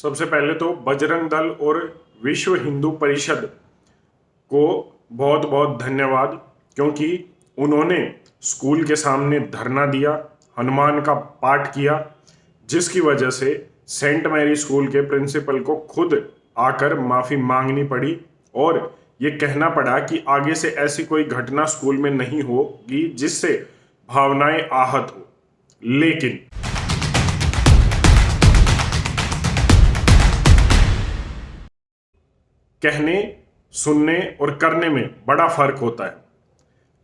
सबसे पहले तो बजरंग दल और विश्व हिंदू परिषद को बहुत बहुत धन्यवाद, क्योंकि उन्होंने स्कूल के सामने धरना दिया, हनुमान का पाठ किया, जिसकी वजह से सेंट मैरी स्कूल के प्रिंसिपल को खुद आकर माफ़ी मांगनी पड़ी और ये कहना पड़ा कि आगे से ऐसी कोई घटना स्कूल में नहीं होगी जिससे भावनाएं आहत हो। लेकिन कहने, सुनने और करने में बड़ा फर्क होता है।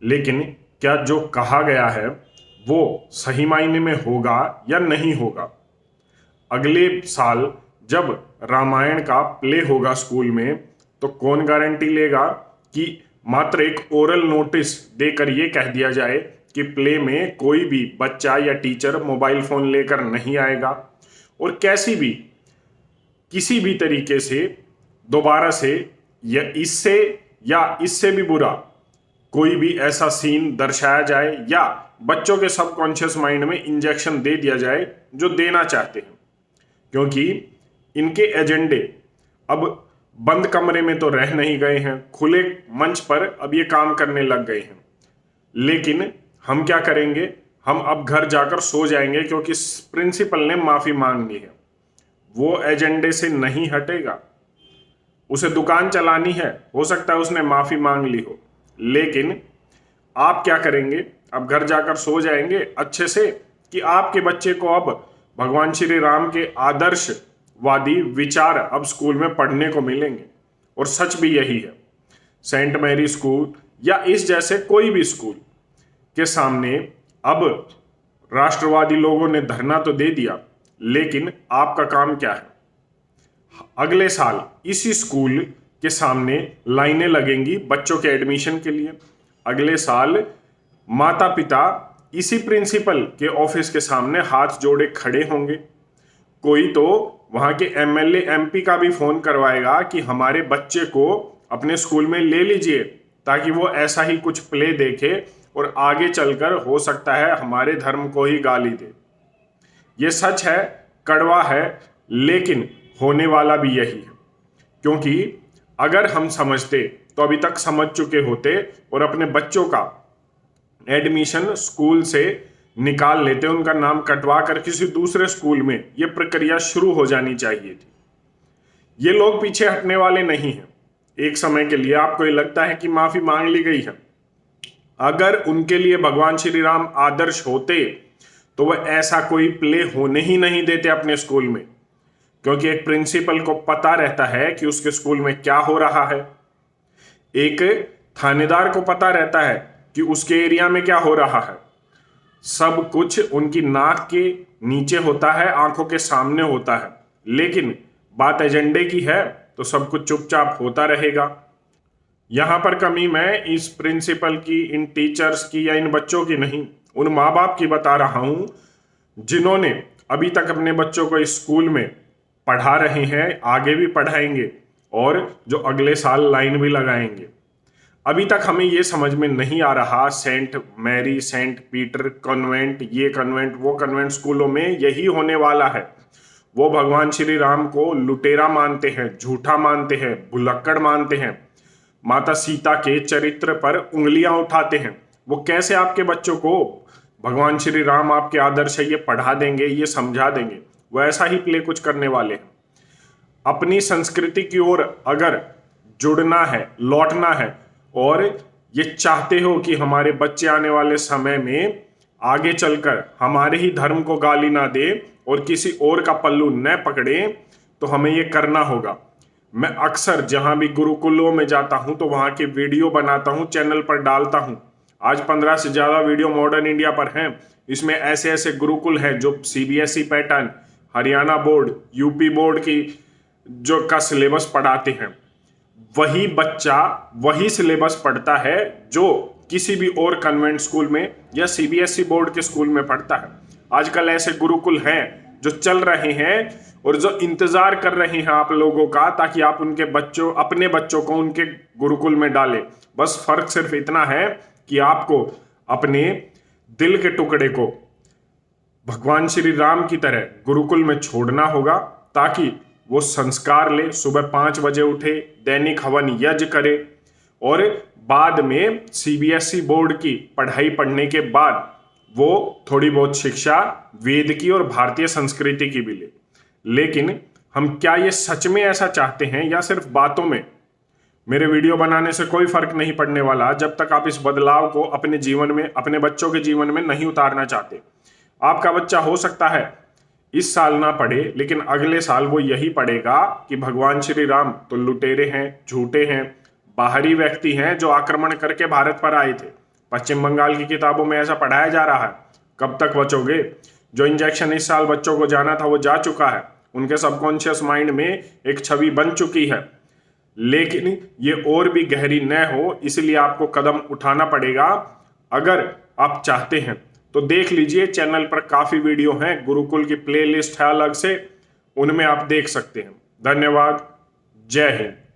लेकिन क्या जो कहा गया है वो सही मायने में होगा या नहीं होगा? अगले साल जब रामायण का प्ले होगा स्कूल में, तो कौन गारंटी लेगा कि मात्र एक ओरल नोटिस देकर ये कह दिया जाए कि प्ले में कोई भी बच्चा या टीचर मोबाइल फोन लेकर नहीं आएगा और किसी भी तरीके से दोबारा से या इससे भी बुरा कोई भी ऐसा सीन दर्शाया जाए या बच्चों के सबकॉन्शियस माइंड में इंजेक्शन दे दिया जाए जो देना चाहते हैं, क्योंकि इनके एजेंडे अब बंद कमरे में तो रह नहीं गए हैं, खुले मंच पर अब ये काम करने लग गए हैं। लेकिन हम क्या करेंगे? हम अब घर जाकर सो जाएंगे, क्योंकि प्रिंसिपल ने माफी मांगनी है। वो एजेंडे से नहीं हटेगा। उसे दुकान चलानी है, हो सकता है उसने माफी मांग ली हो, लेकिन आप क्या करेंगे? अब घर जाकर सो जाएंगे अच्छे से कि आपके बच्चे को अब भगवान श्री राम के आदर्शवादी विचार अब स्कूल में पढ़ने को मिलेंगे। और सच भी यही है। सेंट मैरी स्कूल या इस जैसे कोई भी स्कूल के सामने अब राष्ट्रवादी लोगों ने धरना तो दे दिया, लेकिन आपका काम क्या है? अगले साल इसी स्कूल के सामने लाइनें लगेंगी बच्चों के एडमिशन के लिए। अगले साल माता पिता इसी प्रिंसिपल के ऑफिस के सामने हाथ जोड़े खड़े होंगे। कोई तो वहां के एमएलए एमपी का भी फोन करवाएगा कि हमारे बच्चे को अपने स्कूल में ले लीजिए, ताकि वो ऐसा ही कुछ प्ले देखे और आगे चलकर हो सकता है हमारे धर्म को ही गाली दे। ये सच है, कड़वा है, लेकिन होने वाला भी यही है। क्योंकि अगर हम समझते तो अभी तक समझ चुके होते और अपने बच्चों का एडमिशन स्कूल से निकाल लेते, उनका नाम कटवा कर किसी दूसरे स्कूल में ये प्रक्रिया शुरू हो जानी चाहिए थी। ये लोग पीछे हटने वाले नहीं हैं। एक समय के लिए आपको ये लगता है कि माफी मांग ली गई है। अगर उनके लिए भगवान श्री राम आदर्श होते तो वह ऐसा कोई प्ले होने ही नहीं देते अपने स्कूल में, क्योंकि एक प्रिंसिपल को पता रहता है कि उसके स्कूल में क्या हो रहा है। एक थानेदार को पता रहता है कि उसके एरिया में क्या हो रहा है। सब कुछ उनकी नाक के नीचे होता है, आंखों के सामने होता है। लेकिन बात एजेंडे की है तो सब कुछ चुपचाप होता रहेगा। यहां पर कमी मैं इस प्रिंसिपल की, इन टीचर्स की या इन बच्चों की नहीं, उन माँ बाप की बता रहा हूं जिन्होंने अभी तक अपने बच्चों को इस स्कूल में पढ़ा रहे हैं, आगे भी पढ़ाएंगे और जो अगले साल लाइन भी लगाएंगे। अभी तक हमें यह समझ में नहीं आ रहा Saint Mary, Saint Peter convent, ये कॉन्वेंट, वो कॉन्वेंट स्कूलों में यही होने वाला है। वो भगवान श्री राम को लुटेरा मानते हैं, झूठा मानते हैं, भुलक्कड़ मानते हैं, माता सीता के चरित्र पर उंगलियां उठाते हैं। वो कैसे आपके बच्चों को भगवान श्री राम आपके आदर्श है ये पढ़ा देंगे, ये समझा देंगे? वो ऐसा ही प्ले कुछ करने वाले हैं। अपनी संस्कृति की ओर अगर जुड़ना है, लौटना है और ये चाहते हो कि हमारे बच्चे आने वाले समय में आगे चलकर हमारे ही धर्म को गाली ना दे और किसी और का पल्लू न पकड़े, तो हमें ये करना होगा। मैं अक्सर जहां भी गुरुकुलों में जाता हूं तो वहां के वीडियो बनाता हूं, चैनल पर डालता हूं। आज 15 से ज्यादा वीडियो मॉडर्न इंडिया पर हैं। इसमें ऐसे ऐसे गुरुकुल हैं जो CBSE pattern, Haryana board, UP board की जो का सिलेबस पढ़ाते हैं। वही बच्चा वही सिलेबस पढ़ता है जो किसी भी और कन्वेंट स्कूल में या सीबीएसई बोर्ड के स्कूल में पढ़ता है। आजकल ऐसे गुरुकुल हैं जो चल रहे हैं और जो इंतजार कर रहे हैं आप लोगों का, ताकि आप अपने बच्चों को उनके गुरुकुल में डालें। बस फर्क सिर्फ इतना है कि आपको अपने दिल के टुकड़े को भगवान श्री राम की तरह गुरुकुल में छोड़ना होगा, ताकि वो संस्कार ले, सुबह 5 बजे उठे, दैनिक हवन यज्ञ करे और बाद में सीबीएसई बोर्ड की पढ़ाई पढ़ने के बाद वो थोड़ी बहुत शिक्षा वेद की और भारतीय संस्कृति की भी ले। लेकिन हम क्या ये सच में ऐसा चाहते हैं या सिर्फ बातों में? मेरे वीडियो बनाने से कोई फर्क नहीं पड़ने वाला जब तक आप इस बदलाव को अपने जीवन में, अपने बच्चों के जीवन में नहीं उतारना चाहते। आपका बच्चा हो सकता है इस साल ना पढ़े, लेकिन अगले साल वो यही पढ़ेगा कि भगवान श्री राम तो लुटेरे हैं, झूठे हैं, बाहरी व्यक्ति हैं जो आक्रमण करके भारत पर आए थे। पश्चिम बंगाल की किताबों में ऐसा पढ़ाया जा रहा है। कब तक बचोगे? जो इंजेक्शन इस साल बच्चों को जाना था वो जा चुका है, उनके सबकॉन्शियस माइंड में एक छवि बन चुकी है। लेकिन ये और भी गहरी न हो, इसलिए आपको कदम उठाना पड़ेगा। अगर आप चाहते हैं तो देख लीजिए, चैनल पर काफी वीडियो हैं, गुरुकुल की प्लेलिस्ट है अलग से, उनमें आप देख सकते हैं। धन्यवाद। जय हिंद।